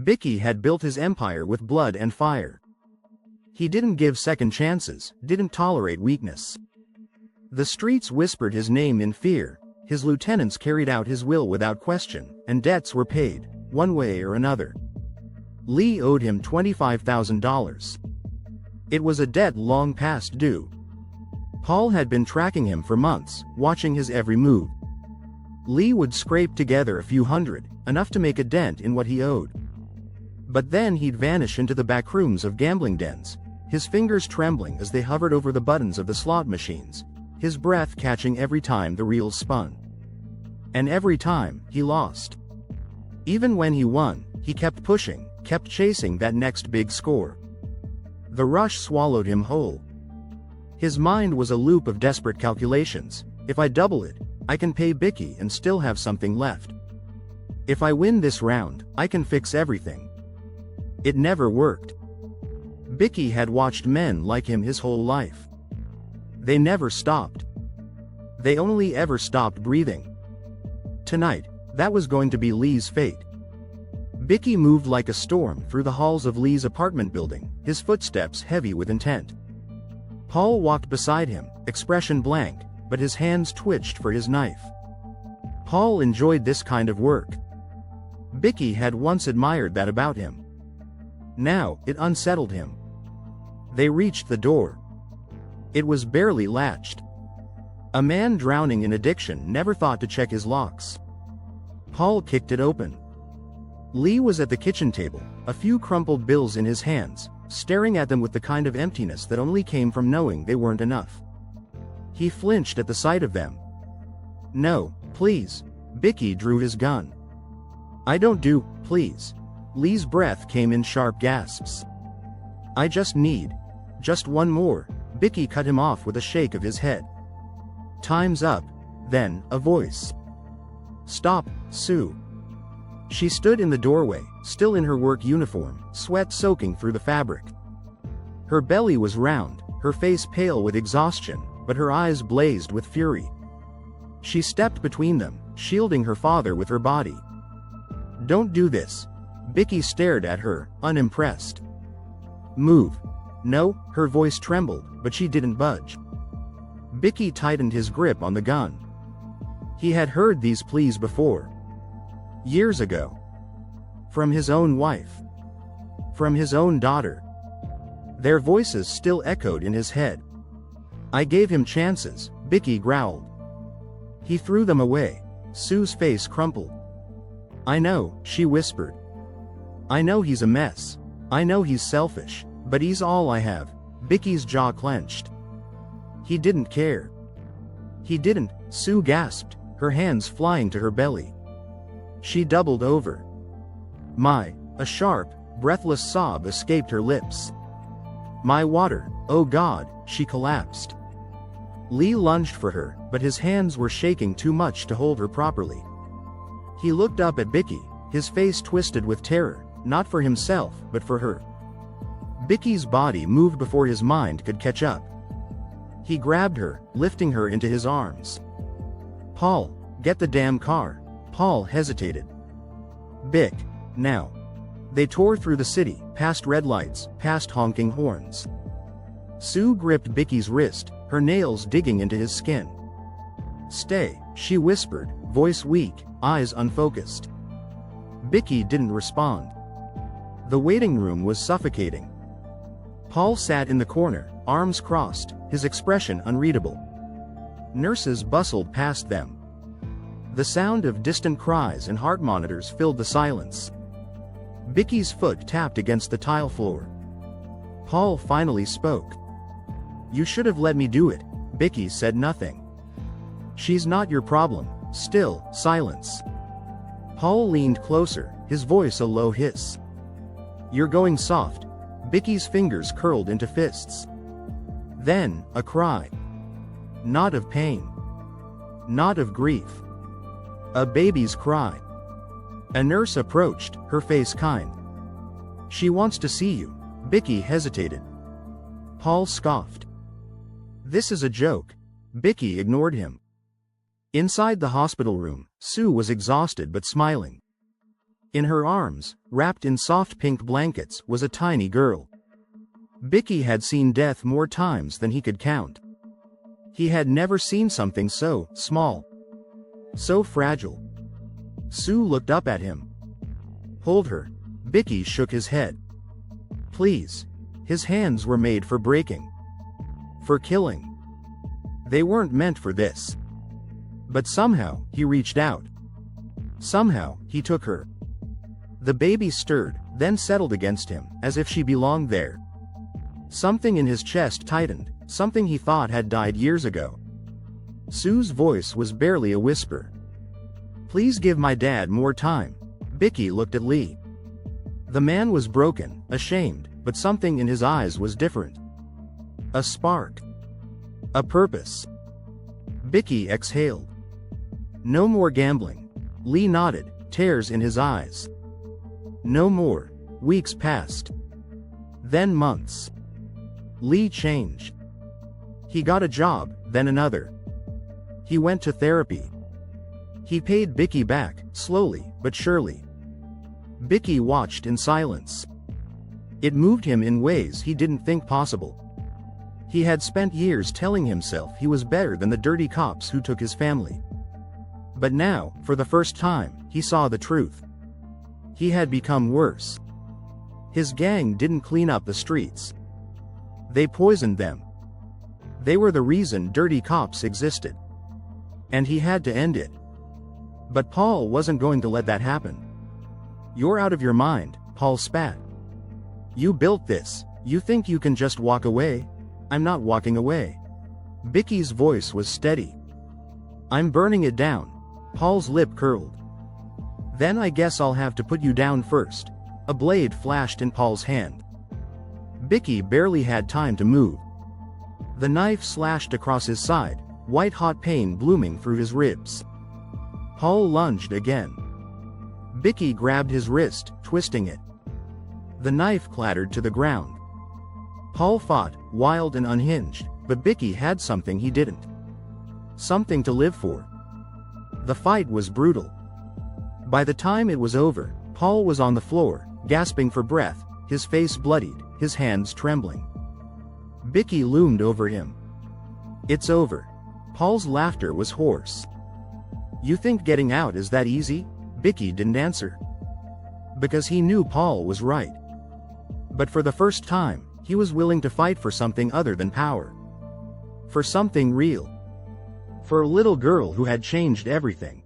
Bicky had built his empire with blood and fire. He didn't give second chances, didn't tolerate weakness. The streets whispered his name in fear, his lieutenants carried out his will without question, and debts were paid, one way or another. Lee owed him $25,000. It was a debt long past due. Paul had been tracking him for months, watching his every move. Lee would scrape together a few hundred, enough to make a dent in what he owed. But then he'd vanish into the back rooms of gambling dens, his fingers trembling as they hovered over the buttons of the slot machines, his breath catching every time the reels spun. And every time, he lost. Even when he won, he kept pushing, kept chasing that next big score. The rush swallowed him whole. His mind was a loop of desperate calculations. If I double it, I can pay Bicky and still have something left. If I win this round, I can fix everything. It never worked. Bicky had watched men like him his whole life. They never stopped. They only ever stopped breathing. Tonight, that was going to be Lee's fate. Bicky moved like a storm through the halls of Lee's apartment building, his footsteps heavy with intent. Paul walked beside him, expression blank, but his hands twitched for his knife. Paul enjoyed this kind of work. Bicky had once admired that about him. Now, it unsettled him. They reached the door. It was barely latched. A man drowning in addiction never thought to check his locks. Paul kicked it open. Lee was at the kitchen table, a few crumpled bills in his hands, staring at them with the kind of emptiness that only came from knowing they weren't enough. He flinched at the sight of them. "No, please." Bicky drew his gun. "I don't do, please." Lee's breath came in sharp gasps. "I just one more." Bicky cut him off with a shake of his head. "Time's up." Then, a voice. "Stop, Sue." She stood in the doorway, still in her work uniform, sweat soaking through the fabric. Her belly was round, her face pale with exhaustion, but her eyes blazed with fury. She stepped between them, shielding her father with her body. "Don't do this." Bicky stared at her, unimpressed. "Move." "No." Her voice trembled, but she didn't budge. Bicky tightened his grip on the gun. He had heard these pleas before. Years ago. From his own wife. From his own daughter. Their voices still echoed in his head. "I gave him chances," Bicky growled. He threw them away. Sue's face crumpled. "I know," she whispered. "I know he's a mess. I know he's selfish, but he's all I have." Bicky's jaw clenched. He didn't care. He didn't, Sue gasped, her hands flying to her belly. She doubled over. A sharp, breathless sob escaped her lips. "My water, oh God," she collapsed. Lee lunged for her, but his hands were shaking too much to hold her properly. He looked up at Bicky, his face twisted with terror, not for himself, but for her. Bicky's body moved before his mind could catch up. He grabbed her, lifting her into his arms. "Paul, get the damn car." Paul hesitated. "Bick, now." They tore through the city, past red lights, past honking horns. Sue gripped Bicky's wrist, her nails digging into his skin. "Stay," she whispered, voice weak, eyes unfocused. Bicky didn't respond. The waiting room was suffocating. Paul sat in the corner, arms crossed, his expression unreadable. Nurses bustled past them. The sound of distant cries and heart monitors filled the silence. Bicky's foot tapped against the tile floor. Paul finally spoke. "You should have let me do it." Bicky said nothing. "She's not your problem." Still, silence. Paul leaned closer, his voice a low hiss. "You're going soft." Bicky's fingers curled into fists. Then, a cry. Not of pain. Not of grief. A baby's cry. A nurse approached, her face kind. "She wants to see you." Bicky hesitated. Paul scoffed. "This is a joke." Bicky ignored him. Inside the hospital room, Sue was exhausted but smiling. In her arms, wrapped in soft pink blankets, was a tiny girl. Bicky had seen death more times than he could count. He had never seen something so small, so fragile. Sue looked up at him. Hold her. Bicky shook his head. Please. His hands were made for breaking, for killing. They weren't meant for this. But somehow, he reached out. Somehow, he took her. The baby stirred, then settled against him, as if she belonged there. Something in his chest tightened, something he thought had died years ago. Sue's voice was barely a whisper. Please give my dad more time. Bicky looked at Lee. The man was broken, ashamed, but something in his eyes was different. A spark. A purpose. Bicky exhaled. No more gambling. Lee nodded, tears in his eyes. No more. Weeks passed. Then months. Lee changed. He got a job, then another. He went to therapy. He paid Bicky back, slowly but surely. Bicky watched in silence. It moved him in ways he didn't think possible. He had spent years telling himself he was better than the dirty cops who took his family. But now, for the first time, he saw the truth. He had become worse. His gang didn't clean up the streets. They poisoned them. They were the reason dirty cops existed. And he had to end it. But Paul wasn't going to let that happen. You're out of your mind, Paul spat. You built this. You think you can just walk away? I'm not walking away. Bicky's voice was steady. I'm burning it down. Paul's lip curled. Then I guess I'll have to put you down first. A blade flashed in Paul's hand. Bicky barely had time to move. The knife slashed across his side, white-hot pain blooming through his ribs. Paul lunged again. Bicky grabbed his wrist, twisting it. The knife clattered to the ground. Paul fought, wild and unhinged, but Bicky had something he didn't. Something to live for. The fight was brutal. By the time it was over, Paul was on the floor, gasping for breath, his face bloodied, his hands trembling. Bicky loomed over him. It's over. Paul's laughter was hoarse. You think getting out is that easy? Bicky didn't answer. Because he knew Paul was right. But for the first time, he was willing to fight for something other than power. For something real. For a little girl who had changed everything.